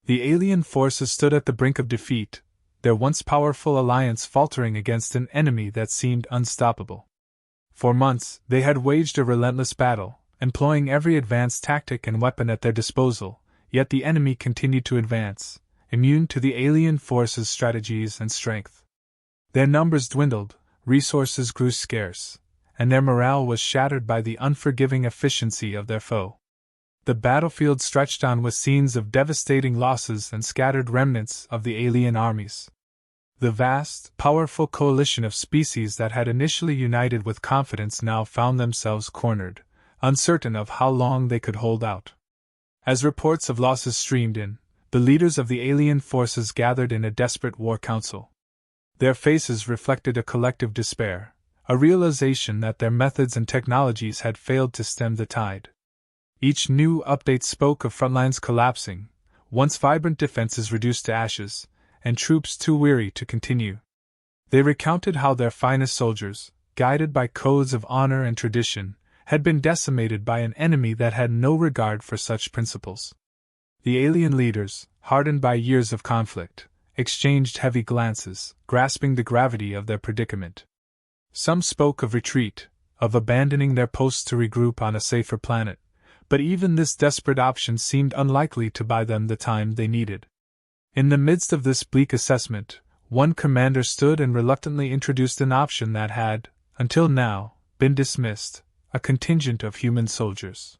The alien forces stood at the brink of defeat, their once powerful alliance faltering against an enemy that seemed unstoppable. For months, they had waged a relentless battle, employing every advanced tactic and weapon at their disposal, yet the enemy continued to advance, immune to the alien forces' strategies and strength. Their numbers dwindled, resources grew scarce, and their morale was shattered by the unforgiving efficiency of their foe. The battlefield stretched on with scenes of devastating losses and scattered remnants of the alien armies. The vast, powerful coalition of species that had initially united with confidence now found themselves cornered, uncertain of how long they could hold out. As reports of losses streamed in, the leaders of the alien forces gathered in a desperate war council. Their faces reflected a collective despair, a realization that their methods and technologies had failed to stem the tide. Each new update spoke of frontlines collapsing, once vibrant defenses reduced to ashes, and troops too weary to continue. They recounted how their finest soldiers, guided by codes of honor and tradition, had been decimated by an enemy that had no regard for such principles. The alien leaders, hardened by years of conflict, exchanged heavy glances, grasping the gravity of their predicament. Some spoke of retreat, of abandoning their posts to regroup on a safer planet, but even this desperate option seemed unlikely to buy them the time they needed. In the midst of this bleak assessment, one commander stood and reluctantly introduced an option that had, until now, been dismissed: a contingent of human soldiers.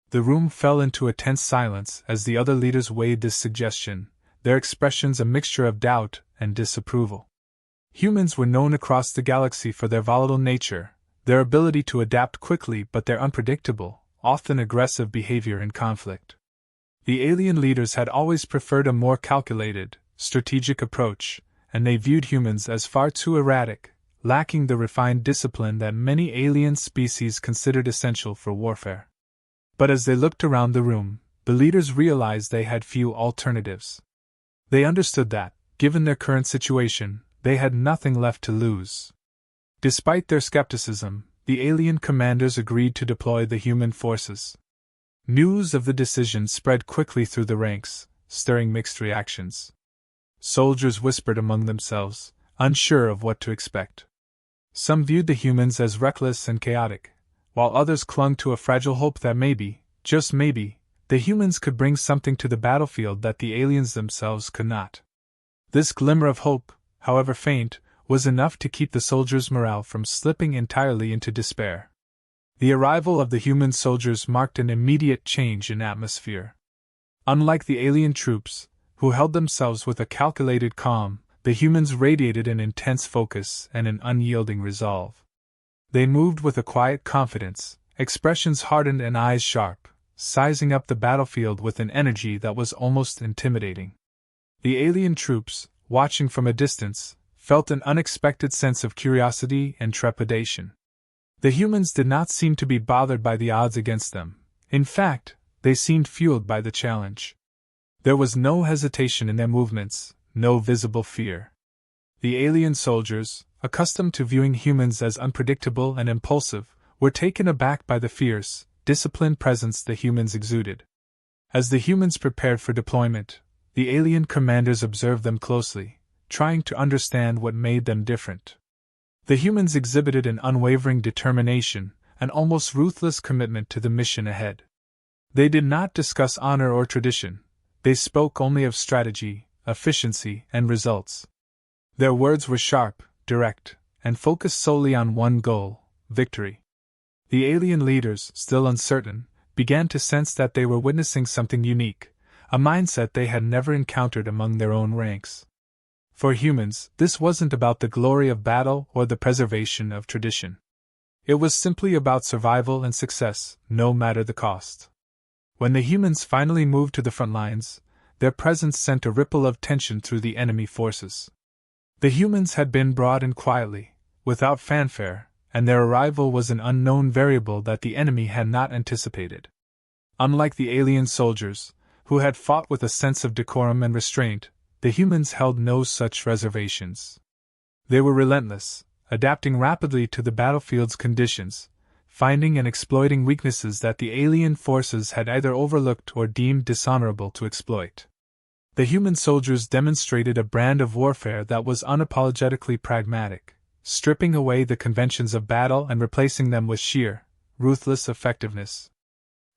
The room fell into a tense silence as the other leaders weighed this suggestion, their expressions a mixture of doubt and disapproval. Humans were known across the galaxy for their volatile nature, their ability to adapt quickly but their unpredictable, often aggressive behavior in conflict. The alien leaders had always preferred a more calculated, strategic approach, and they viewed humans as far too erratic, lacking the refined discipline that many alien species considered essential for warfare. But as they looked around the room, the leaders realized they had few alternatives. They understood that, given their current situation, they had nothing left to lose. Despite their skepticism, the alien commanders agreed to deploy the human forces. News of the decision spread quickly through the ranks, stirring mixed reactions. Soldiers whispered among themselves, unsure of what to expect. Some viewed the humans as reckless and chaotic, while others clung to a fragile hope that maybe, just maybe, the humans could bring something to the battlefield that the aliens themselves could not. This glimmer of hope, however faint, was enough to keep the soldiers' morale from slipping entirely into despair. The arrival of the human soldiers marked an immediate change in atmosphere. Unlike the alien troops, who held themselves with a calculated calm, the humans radiated an intense focus and an unyielding resolve. They moved with a quiet confidence, expressions hardened and eyes sharp, sizing up the battlefield with an energy that was almost intimidating. The alien troops, watching from a distance, felt an unexpected sense of curiosity and trepidation. The humans did not seem to be bothered by the odds against them. In fact, they seemed fueled by the challenge. There was no hesitation in their movements, no visible fear. The alien soldiers, accustomed to viewing humans as unpredictable and impulsive, were taken aback by the fierce, disciplined presence the humans exuded. As the humans prepared for deployment, the alien commanders observed them closely, trying to understand what made them different. The humans exhibited an unwavering determination, an almost ruthless commitment to the mission ahead. They did not discuss honor or tradition. They spoke only of strategy, efficiency, and results. Their words were sharp, direct, and focused solely on one goal: victory. The alien leaders, still uncertain, began to sense that they were witnessing something unique, a mindset they had never encountered among their own ranks. For humans, this wasn't about the glory of battle or the preservation of tradition. It was simply about survival and success, no matter the cost. When the humans finally moved to the front lines, their presence sent a ripple of tension through the enemy forces. The humans had been brought in quietly, without fanfare, and their arrival was an unknown variable that the enemy had not anticipated. Unlike the alien soldiers, who had fought with a sense of decorum and restraint, the humans held no such reservations. They were relentless, adapting rapidly to the battlefield's conditions, finding and exploiting weaknesses that the alien forces had either overlooked or deemed dishonorable to exploit. The human soldiers demonstrated a brand of warfare that was unapologetically pragmatic, stripping away the conventions of battle and replacing them with sheer, ruthless effectiveness.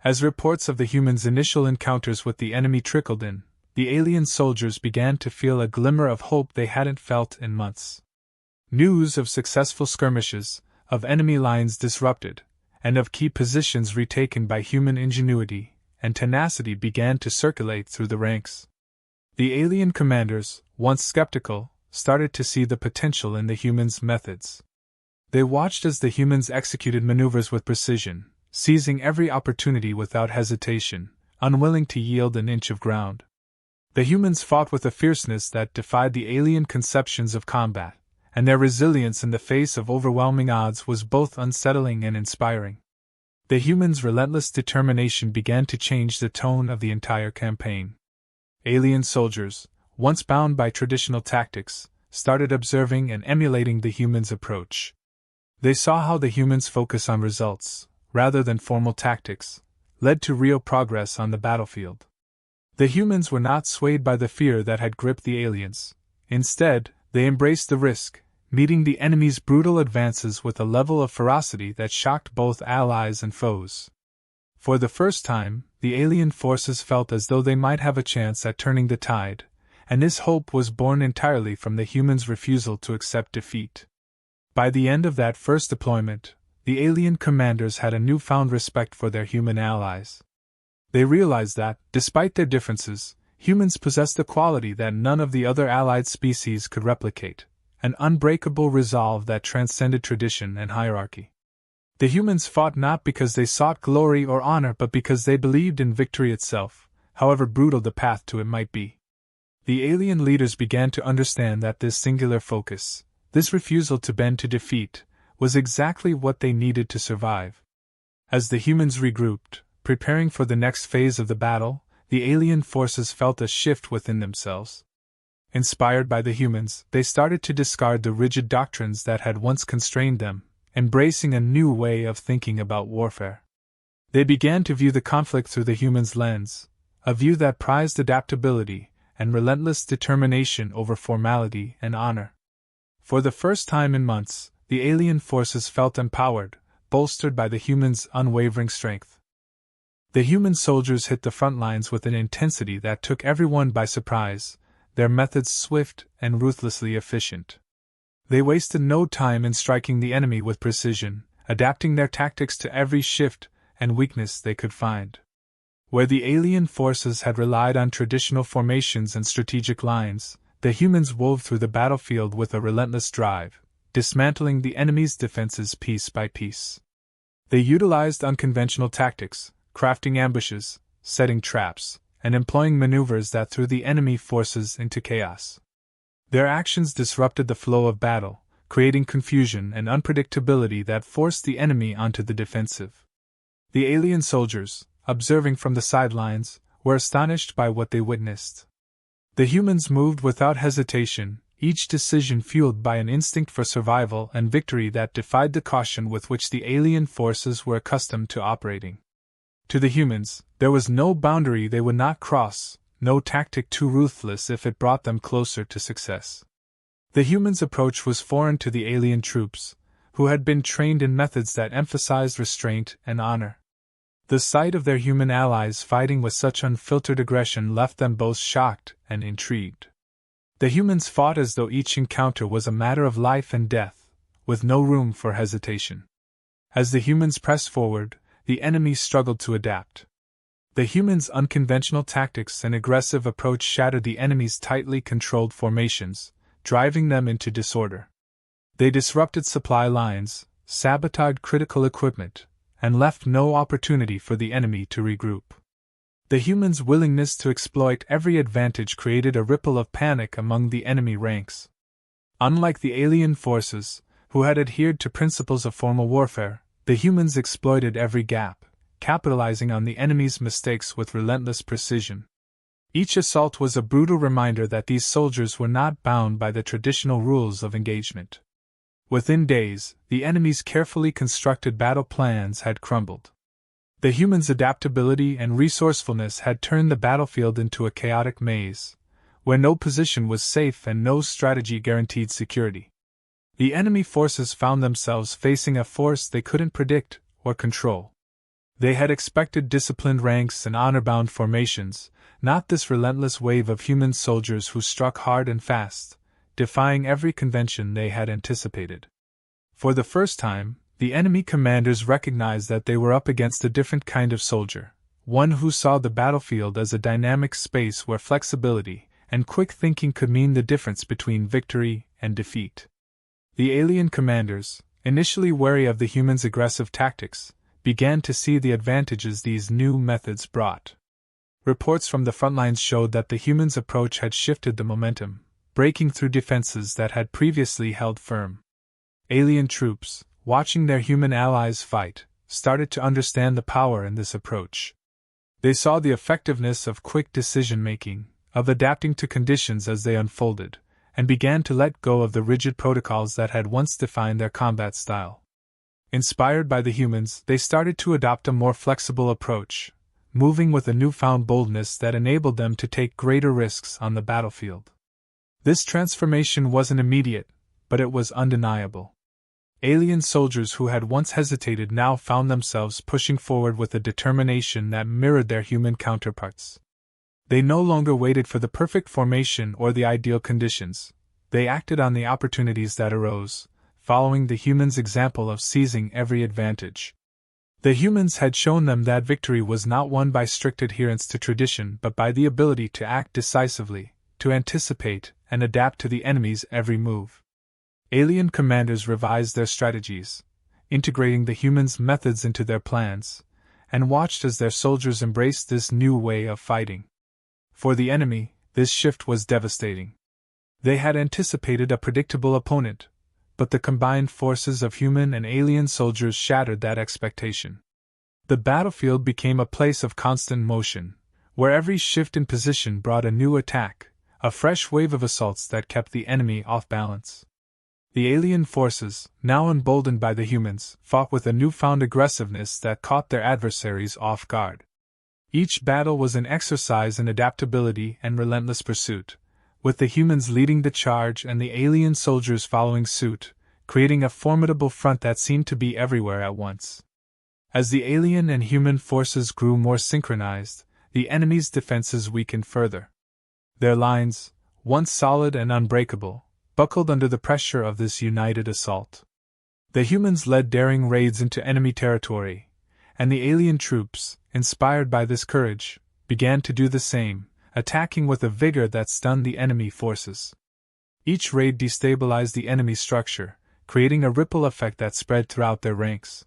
As reports of the humans' initial encounters with the enemy trickled in, the alien soldiers began to feel a glimmer of hope they hadn't felt in months. News of successful skirmishes, of enemy lines disrupted, and of key positions retaken by human ingenuity and tenacity began to circulate through the ranks. The alien commanders, once skeptical, started to see the potential in the humans' methods. They watched as the humans executed maneuvers with precision, seizing every opportunity without hesitation, unwilling to yield an inch of ground. The humans fought with a fierceness that defied the alien conceptions of combat, and their resilience in the face of overwhelming odds was both unsettling and inspiring. The humans' relentless determination began to change the tone of the entire campaign. Alien soldiers, once bound by traditional tactics, started observing and emulating the humans' approach. They saw how the humans' focus on results, rather than formal tactics, led to real progress on the battlefield. The humans were not swayed by the fear that had gripped the aliens. Instead, they embraced the risk, meeting the enemy's brutal advances with a level of ferocity that shocked both allies and foes. For the first time, the alien forces felt as though they might have a chance at turning the tide, and this hope was born entirely from the humans' refusal to accept defeat. By the end of that first deployment, the alien commanders had a newfound respect for their human allies. They realized that, despite their differences, humans possessed a quality that none of the other allied species could replicate, an unbreakable resolve that transcended tradition and hierarchy. The humans fought not because they sought glory or honor but because they believed in victory itself, however brutal the path to it might be. The alien leaders began to understand that this singular focus, this refusal to bend to defeat, was exactly what they needed to survive. As the humans regrouped, preparing for the next phase of the battle, the alien forces felt a shift within themselves. Inspired by the humans, they started to discard the rigid doctrines that had once constrained them, embracing a new way of thinking about warfare. They began to view the conflict through the humans' lens, a view that prized adaptability and relentless determination over formality and honor. For the first time in months, the alien forces felt empowered, bolstered by the humans' unwavering strength. The human soldiers hit the front lines with an intensity that took everyone by surprise, their methods swift and ruthlessly efficient. They wasted no time in striking the enemy with precision, adapting their tactics to every shift and weakness they could find. Where the alien forces had relied on traditional formations and strategic lines, the humans wove through the battlefield with a relentless drive, dismantling the enemy's defenses piece by piece. They utilized unconventional tactics, crafting ambushes, setting traps, and employing maneuvers that threw the enemy forces into chaos. Their actions disrupted the flow of battle, creating confusion and unpredictability that forced the enemy onto the defensive. The alien soldiers, observing from the sidelines, were astonished by what they witnessed. The humans moved without hesitation, each decision fueled by an instinct for survival and victory that defied the caution with which the alien forces were accustomed to operating. To the humans, there was no boundary they would not cross, no tactic too ruthless if it brought them closer to success. The humans' approach was foreign to the alien troops, who had been trained in methods that emphasized restraint and honor. The sight of their human allies fighting with such unfiltered aggression left them both shocked and intrigued. The humans fought as though each encounter was a matter of life and death, with no room for hesitation. As the humans pressed forward, the enemy struggled to adapt. The humans' unconventional tactics and aggressive approach shattered the enemy's tightly controlled formations, driving them into disorder. They disrupted supply lines, sabotaged critical equipment, and left no opportunity for the enemy to regroup. The humans' willingness to exploit every advantage created a ripple of panic among the enemy ranks. Unlike the alien forces, who had adhered to principles of formal warfare, the humans exploited every gap, capitalizing on the enemy's mistakes with relentless precision. Each assault was a brutal reminder that these soldiers were not bound by the traditional rules of engagement. Within days, the enemy's carefully constructed battle plans had crumbled. The humans' adaptability and resourcefulness had turned the battlefield into a chaotic maze, where no position was safe and no strategy guaranteed security. The enemy forces found themselves facing a force they couldn't predict or control. They had expected disciplined ranks and honor-bound formations, not this relentless wave of human soldiers who struck hard and fast, defying every convention they had anticipated. For the first time, the enemy commanders recognized that they were up against a different kind of soldier, one who saw the battlefield as a dynamic space where flexibility and quick thinking could mean the difference between victory and defeat. The alien commanders, initially wary of the humans' aggressive tactics, began to see the advantages these new methods brought. Reports from the front lines showed that the humans' approach had shifted the momentum, breaking through defenses that had previously held firm. Alien troops, watching their human allies fight, started to understand the power in this approach. They saw the effectiveness of quick decision-making, of adapting to conditions as they unfolded, and began to let go of the rigid protocols that had once defined their combat style. Inspired by the humans, they started to adopt a more flexible approach, moving with a newfound boldness that enabled them to take greater risks on the battlefield. This transformation wasn't immediate, but it was undeniable. Alien soldiers who had once hesitated now found themselves pushing forward with a determination that mirrored their human counterparts. They no longer waited for the perfect formation or the ideal conditions. They acted on the opportunities that arose, following the humans' example of seizing every advantage. The humans had shown them that victory was not won by strict adherence to tradition but by the ability to act decisively, to anticipate and adapt to the enemy's every move. Alien commanders revised their strategies, integrating the humans' methods into their plans, and watched as their soldiers embraced this new way of fighting. For the enemy, this shift was devastating. They had anticipated a predictable opponent, but the combined forces of human and alien soldiers shattered that expectation. The battlefield became a place of constant motion, where every shift in position brought a new attack, a fresh wave of assaults that kept the enemy off balance. The alien forces, now emboldened by the humans, fought with a newfound aggressiveness that caught their adversaries off guard. Each battle was an exercise in adaptability and relentless pursuit, with the humans leading the charge and the alien soldiers following suit, creating a formidable front that seemed to be everywhere at once. As the alien and human forces grew more synchronized, the enemy's defenses weakened further. Their lines, once solid and unbreakable, buckled under the pressure of this united assault. The humans led daring raids into enemy territory, and the alien troops, inspired by this courage, began to do the same, attacking with a vigor that stunned the enemy forces. Each raid destabilized the enemy structure, creating a ripple effect that spread throughout their ranks.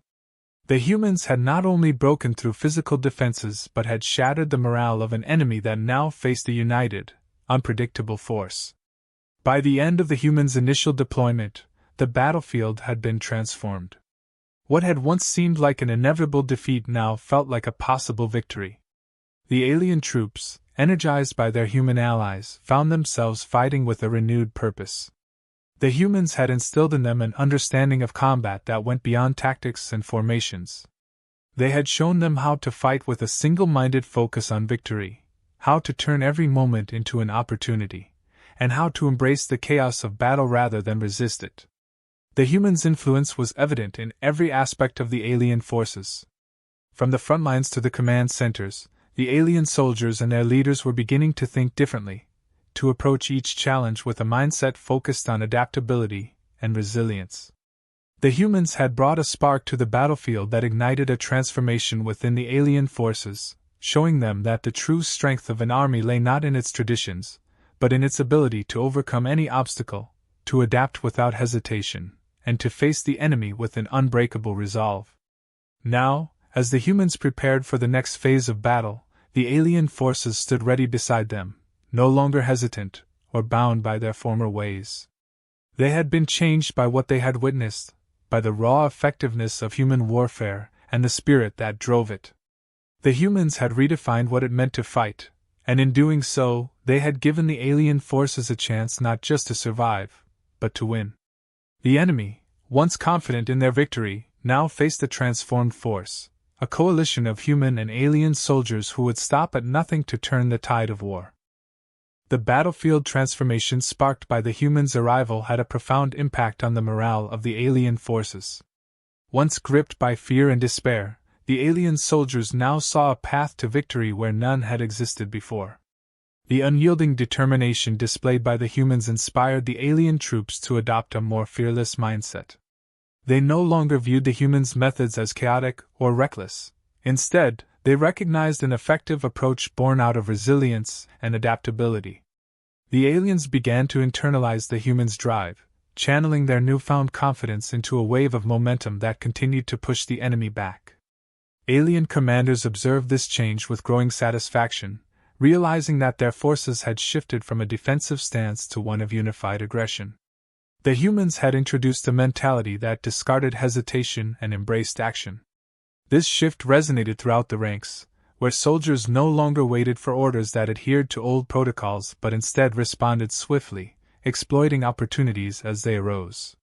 The humans had not only broken through physical defenses but had shattered the morale of an enemy that now faced a united, unpredictable force. By the end of the humans' initial deployment, the battlefield had been transformed. What had once seemed like an inevitable defeat now felt like a possible victory. The alien troops, energized by their human allies, found themselves fighting with a renewed purpose. The humans had instilled in them an understanding of combat that went beyond tactics and formations. They had shown them how to fight with a single-minded focus on victory, how to turn every moment into an opportunity, and how to embrace the chaos of battle rather than resist it. The humans' influence was evident in every aspect of the alien forces. From the front lines to the command centers, the alien soldiers and their leaders were beginning to think differently, to approach each challenge with a mindset focused on adaptability and resilience. The humans had brought a spark to the battlefield that ignited a transformation within the alien forces, showing them that the true strength of an army lay not in its traditions, but in its ability to overcome any obstacle, to adapt without hesitation, and to face the enemy with an unbreakable resolve. Now, as the humans prepared for the next phase of battle, the alien forces stood ready beside them, no longer hesitant or bound by their former ways. They had been changed by what they had witnessed, by the raw effectiveness of human warfare and the spirit that drove it. The humans had redefined what it meant to fight, and in doing so, they had given the alien forces a chance not just to survive, but to win. The enemy, once confident in their victory, now faced a transformed force, a coalition of human and alien soldiers who would stop at nothing to turn the tide of war. The battlefield transformation sparked by the humans' arrival had a profound impact on the morale of the alien forces. Once gripped by fear and despair, the alien soldiers now saw a path to victory where none had existed before. The unyielding determination displayed by the humans inspired the alien troops to adopt a more fearless mindset. They no longer viewed the humans' methods as chaotic or reckless. Instead, they recognized an effective approach born out of resilience and adaptability. The aliens began to internalize the humans' drive, channeling their newfound confidence into a wave of momentum that continued to push the enemy back. Alien commanders observed this change with growing satisfaction, realizing that their forces had shifted from a defensive stance to one of unified aggression. The humans had introduced a mentality that discarded hesitation and embraced action. This shift resonated throughout the ranks, where soldiers no longer waited for orders that adhered to old protocols but instead responded swiftly, exploiting opportunities as they arose.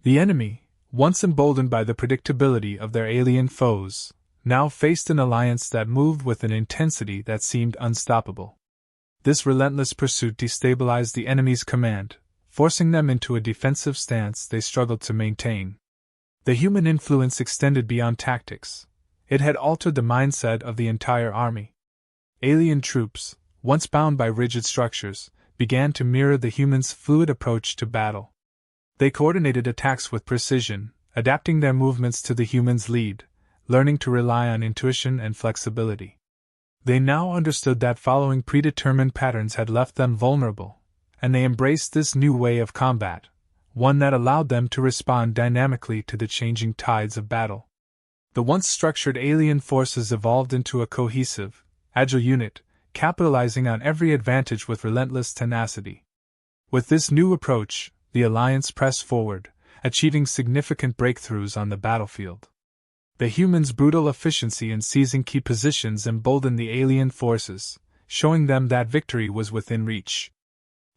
The enemy, once emboldened by the predictability of their alien foes, now faced an alliance that moved with an intensity that seemed unstoppable. This relentless pursuit destabilized the enemy's command, forcing them into a defensive stance they struggled to maintain. The human influence extended beyond tactics. It had altered the mindset of the entire army. Alien troops, once bound by rigid structures, began to mirror the humans' fluid approach to battle. They coordinated attacks with precision, adapting their movements to the humans' lead, learning to rely on intuition and flexibility. They now understood that following predetermined patterns had left them vulnerable, and they embraced this new way of combat, one that allowed them to respond dynamically to the changing tides of battle. The once structured alien forces evolved into a cohesive, agile unit, capitalizing on every advantage with relentless tenacity. With this new approach, the alliance pressed forward, achieving significant breakthroughs on the battlefield. The humans' brutal efficiency in seizing key positions emboldened the alien forces, showing them that victory was within reach.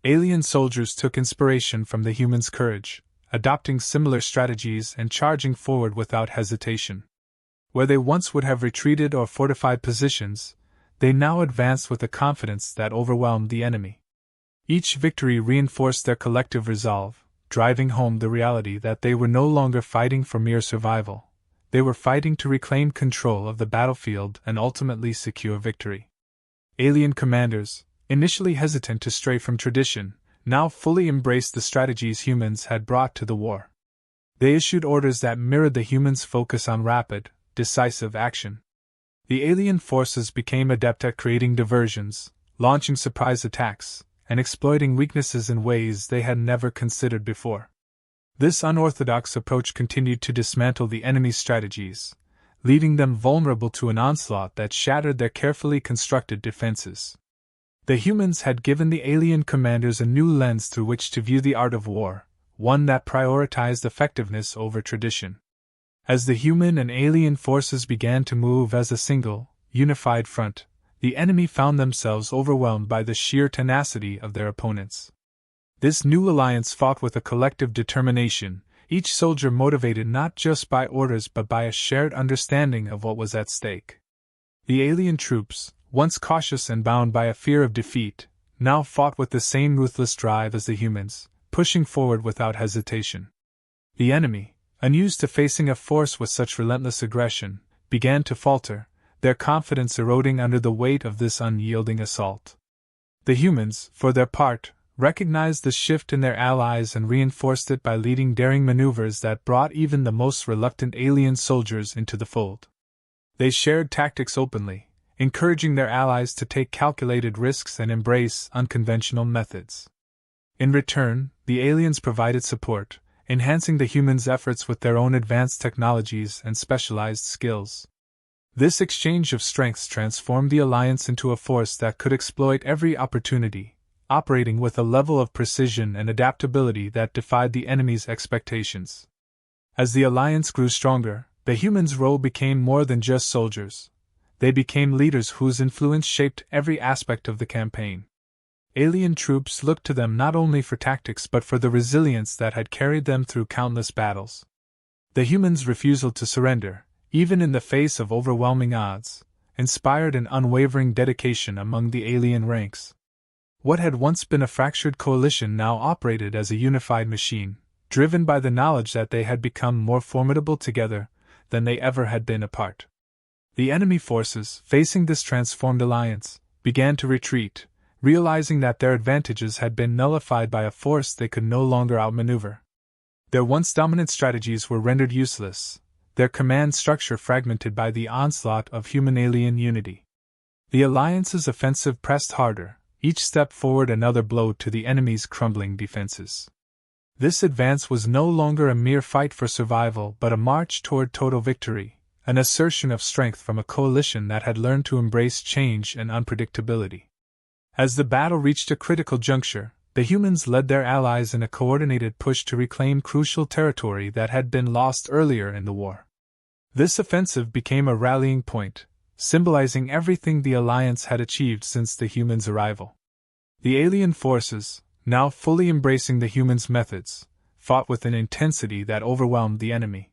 Alien soldiers took inspiration from the humans' courage, adopting similar strategies and charging forward without hesitation. Where they once would have retreated or fortified positions, they now advanced with a confidence that overwhelmed the enemy. Each victory reinforced their collective resolve, driving home the reality that they were no longer fighting for mere survival. They were fighting to reclaim control of the battlefield and ultimately secure victory. Alien commanders, initially hesitant to stray from tradition, now fully embraced the strategies humans had brought to the war. They issued orders that mirrored the humans' focus on rapid, decisive action. The alien forces became adept at creating diversions, launching surprise attacks, and exploiting weaknesses in ways they had never considered before. This unorthodox approach continued to dismantle the enemy's strategies, leaving them vulnerable to an onslaught that shattered their carefully constructed defenses. The humans had given the alien commanders a new lens through which to view the art of war, one that prioritized effectiveness over tradition. As the human and alien forces began to move as a single, unified front, the enemy found themselves overwhelmed by the sheer tenacity of their opponents. This new alliance fought with a collective determination, each soldier motivated not just by orders but by a shared understanding of what was at stake. The alien troops, once cautious and bound by a fear of defeat, now fought with the same ruthless drive as the humans, pushing forward without hesitation. The enemy, unused to facing a force with such relentless aggression, began to falter, their confidence eroding under the weight of this unyielding assault. The humans, for their part, recognized the shift in their allies and reinforced it by leading daring maneuvers that brought even the most reluctant alien soldiers into the fold. They shared tactics openly, encouraging their allies to take calculated risks and embrace unconventional methods. In return, the aliens provided support, enhancing the humans' efforts with their own advanced technologies and specialized skills. This exchange of strengths transformed the alliance into a force that could exploit every opportunity, operating with a level of precision and adaptability that defied the enemy's expectations. As the alliance grew stronger, the humans' role became more than just soldiers. They became leaders whose influence shaped every aspect of the campaign. Alien troops looked to them not only for tactics but for the resilience that had carried them through countless battles. The humans' refusal to surrender, even in the face of overwhelming odds, inspired an unwavering dedication among the alien ranks. What had once been a fractured coalition now operated as a unified machine, driven by the knowledge that they had become more formidable together than they ever had been apart. The enemy forces, facing this transformed alliance, began to retreat, realizing that their advantages had been nullified by a force they could no longer outmaneuver. Their once dominant strategies were rendered useless, their command structure fragmented by the onslaught of human-alien unity. The alliance's offensive pressed harder, each step forward another blow to the enemy's crumbling defenses. This advance was no longer a mere fight for survival but a march toward total victory, an assertion of strength from a coalition that had learned to embrace change and unpredictability. As the battle reached a critical juncture, the humans led their allies in a coordinated push to reclaim crucial territory that had been lost earlier in the war. This offensive became a rallying point, symbolizing everything the Alliance had achieved since the humans' arrival. The alien forces, now fully embracing the humans' methods, fought with an intensity that overwhelmed the enemy.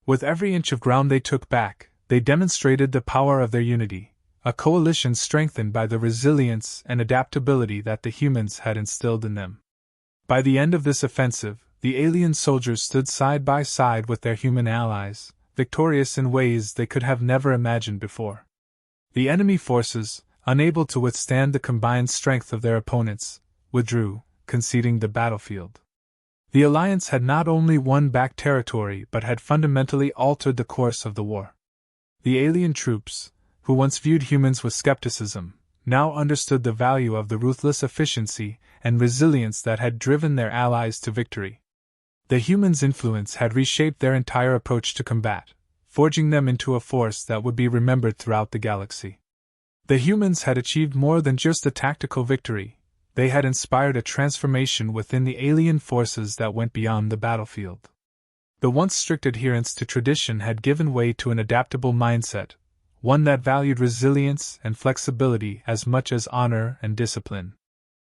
With every inch of ground they took back, they demonstrated the power of their unity, a coalition strengthened by the resilience and adaptability that the humans had instilled in them. By the end of this offensive, the alien soldiers stood side by side with their human allies, victorious in ways they could have never imagined before. The enemy forces, unable to withstand the combined strength of their opponents, withdrew, conceding the battlefield. The Alliance had not only won back territory but had fundamentally altered the course of the war. The alien troops, who once viewed humans with skepticism, now understood the value of the ruthless efficiency and resilience that had driven their allies to victory. The humans' influence had reshaped their entire approach to combat, forging them into a force that would be remembered throughout the galaxy. The humans had achieved more than just a tactical victory, they had inspired a transformation within the alien forces that went beyond the battlefield. The once strict adherence to tradition had given way to an adaptable mindset, one that valued resilience and flexibility as much as honor and discipline.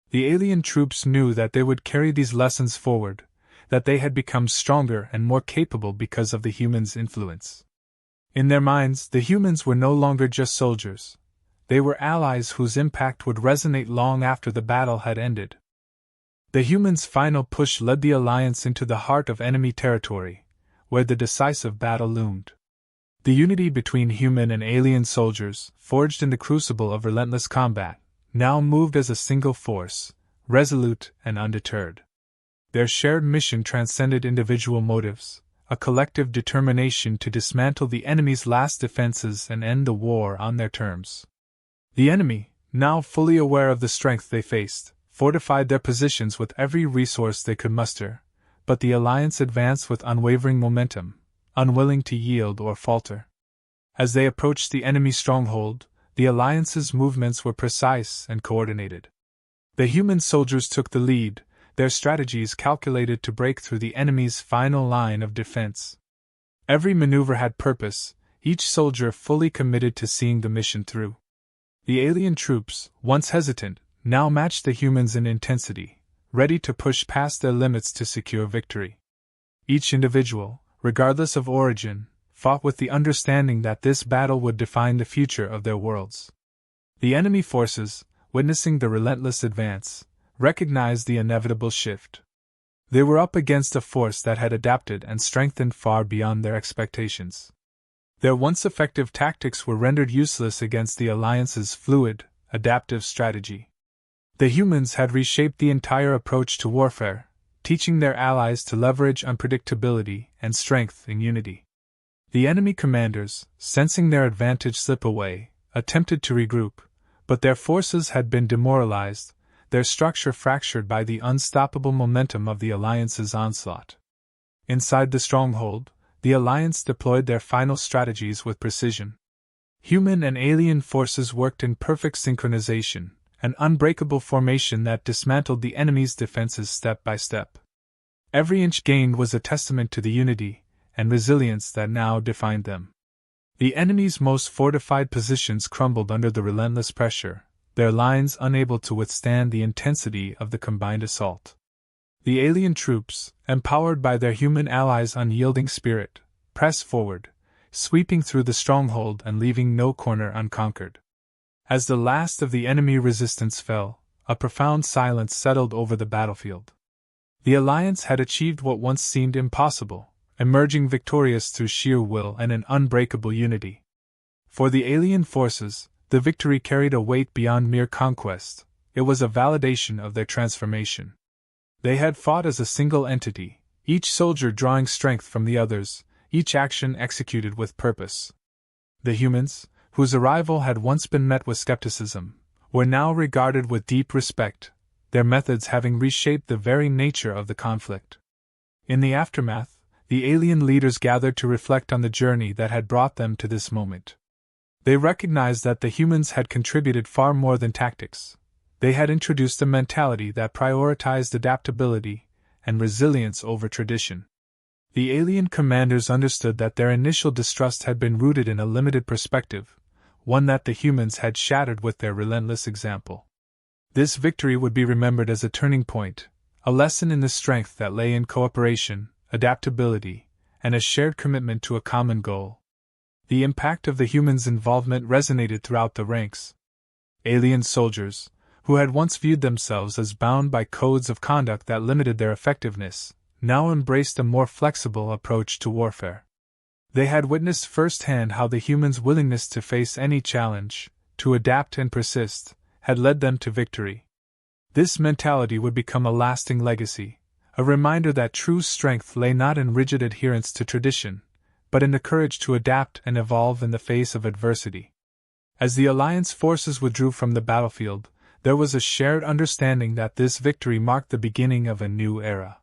The alien troops knew that they would carry these lessons forward, that they had become stronger and more capable because of the humans' influence. In their minds, the humans were no longer just soldiers. They were allies whose impact would resonate long after the battle had ended. The humans' final push led the Alliance into the heart of enemy territory, where the decisive battle loomed. The unity between human and alien soldiers, forged in the crucible of relentless combat, now moved as a single force, resolute and undeterred. Their shared mission transcended individual motives, a collective determination to dismantle the enemy's last defenses and end the war on their terms. The enemy, now fully aware of the strength they faced, fortified their positions with every resource they could muster, but the Alliance advanced with unwavering momentum, unwilling to yield or falter. As they approached the enemy stronghold, the Alliance's movements were precise and coordinated. The human soldiers took the lead, their strategies calculated to break through the enemy's final line of defense. Every maneuver had purpose, each soldier fully committed to seeing the mission through. The alien troops, once hesitant, now matched the humans in intensity, ready to push past their limits to secure victory. Each individual, regardless of origin, fought with the understanding that this battle would define the future of their worlds. The enemy forces, witnessing the relentless advance, recognized the inevitable shift. They were up against a force that had adapted and strengthened far beyond their expectations. Their once effective tactics were rendered useless against the Alliance's fluid, adaptive strategy. The humans had reshaped the entire approach to warfare, teaching their allies to leverage unpredictability and strength in unity. The enemy commanders, sensing their advantage slip away, attempted to regroup, but their forces had been demoralized, their structure fractured by the unstoppable momentum of the Alliance's onslaught. Inside the stronghold, the Alliance deployed their final strategies with precision. Human and alien forces worked in perfect synchronization, an unbreakable formation that dismantled the enemy's defenses step by step. Every inch gained was a testament to the unity and resilience that now defined them. The enemy's most fortified positions crumbled under the relentless pressure, their lines unable to withstand the intensity of the combined assault. The alien troops, empowered by their human allies' unyielding spirit, pressed forward, sweeping through the stronghold and leaving no corner unconquered. As the last of the enemy resistance fell, a profound silence settled over the battlefield. The Alliance had achieved what once seemed impossible, emerging victorious through sheer will and an unbreakable unity. For the alien forces, the victory carried a weight beyond mere conquest. It was a validation of their transformation. They had fought as a single entity, each soldier drawing strength from the others, each action executed with purpose. The humans, whose arrival had once been met with skepticism, were now regarded with deep respect, their methods having reshaped the very nature of the conflict. In the aftermath, the alien leaders gathered to reflect on the journey that had brought them to this moment. They recognized that the humans had contributed far more than tactics. They had introduced a mentality that prioritized adaptability and resilience over tradition. The alien commanders understood that their initial distrust had been rooted in a limited perspective, one that the humans had shattered with their relentless example. This victory would be remembered as a turning point, a lesson in the strength that lay in cooperation, adaptability, and a shared commitment to a common goal. The impact of the humans' involvement resonated throughout the ranks. Alien soldiers, who had once viewed themselves as bound by codes of conduct that limited their effectiveness, now embraced a more flexible approach to warfare. They had witnessed firsthand how the humans' willingness to face any challenge, to adapt and persist, had led them to victory. This mentality would become a lasting legacy, a reminder that true strength lay not in rigid adherence to tradition, but in the courage to adapt and evolve in the face of adversity. As the Alliance forces withdrew from the battlefield, there was a shared understanding that this victory marked the beginning of a new era.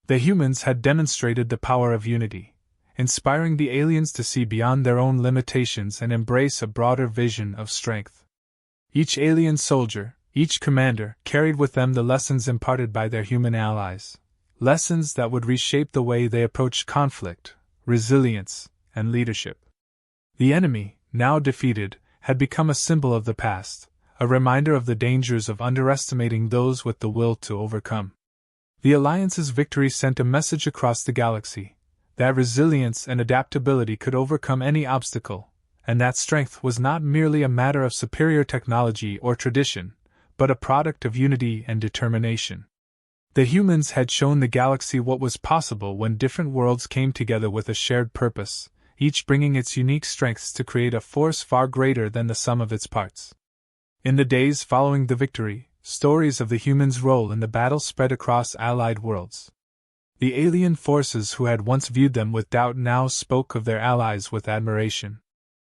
The humans had demonstrated the power of unity, inspiring the aliens to see beyond their own limitations and embrace a broader vision of strength. Each alien soldier, each commander, carried with them the lessons imparted by their human allies, lessons that would reshape the way they approached conflict, resilience, and leadership. The enemy, now defeated, had become a symbol of the past, a reminder of the dangers of underestimating those with the will to overcome. The Alliance's victory sent a message across the galaxy, that resilience and adaptability could overcome any obstacle, and that strength was not merely a matter of superior technology or tradition, but a product of unity and determination. The humans had shown the galaxy what was possible when different worlds came together with a shared purpose, each bringing its unique strengths to create a force far greater than the sum of its parts. In the days following the victory, stories of the humans' role in the battle spread across allied worlds. The alien forces who had once viewed them with doubt now spoke of their allies with admiration.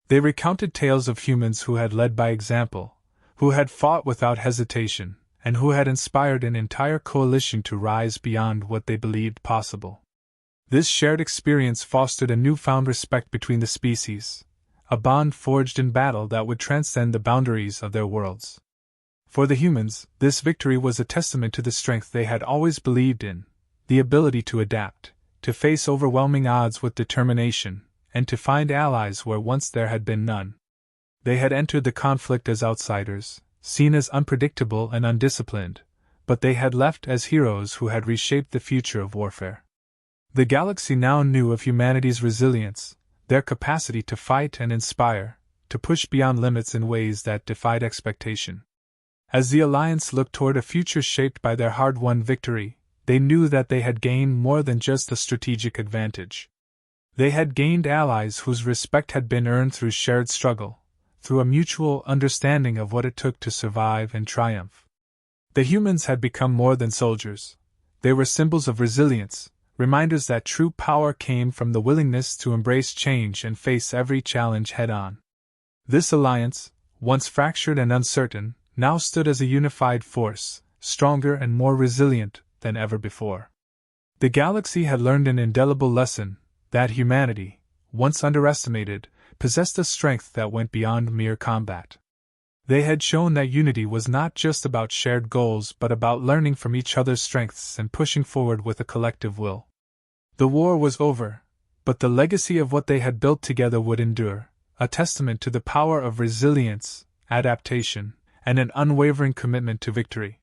They recounted tales of humans who had led by example, who had fought without hesitation, and who had inspired an entire coalition to rise beyond what they believed possible. This shared experience fostered a newfound respect between the species, a bond forged in battle that would transcend the boundaries of their worlds. For the humans, this victory was a testament to the strength they had always believed in, the ability to adapt, to face overwhelming odds with determination, and to find allies where once there had been none. They had entered the conflict as outsiders, seen as unpredictable and undisciplined, but they had left as heroes who had reshaped the future of warfare. The galaxy now knew of humanity's resilience, their capacity to fight and inspire, to push beyond limits in ways that defied expectation. As the Alliance looked toward a future shaped by their hard-won victory, they knew that they had gained more than just a strategic advantage. They had gained allies whose respect had been earned through shared struggle, through a mutual understanding of what it took to survive and triumph. The humans had become more than soldiers. They were symbols of resilience, reminders that true power came from the willingness to embrace change and face every challenge head-on. This alliance, once fractured and uncertain, now stood as a unified force, stronger and more resilient than ever before. The galaxy had learned an indelible lesson, that humanity, once underestimated, possessed a strength that went beyond mere combat. They had shown that unity was not just about shared goals but about learning from each other's strengths and pushing forward with a collective will. The war was over, but the legacy of what they had built together would endure, a testament to the power of resilience, adaptation, and an unwavering commitment to victory.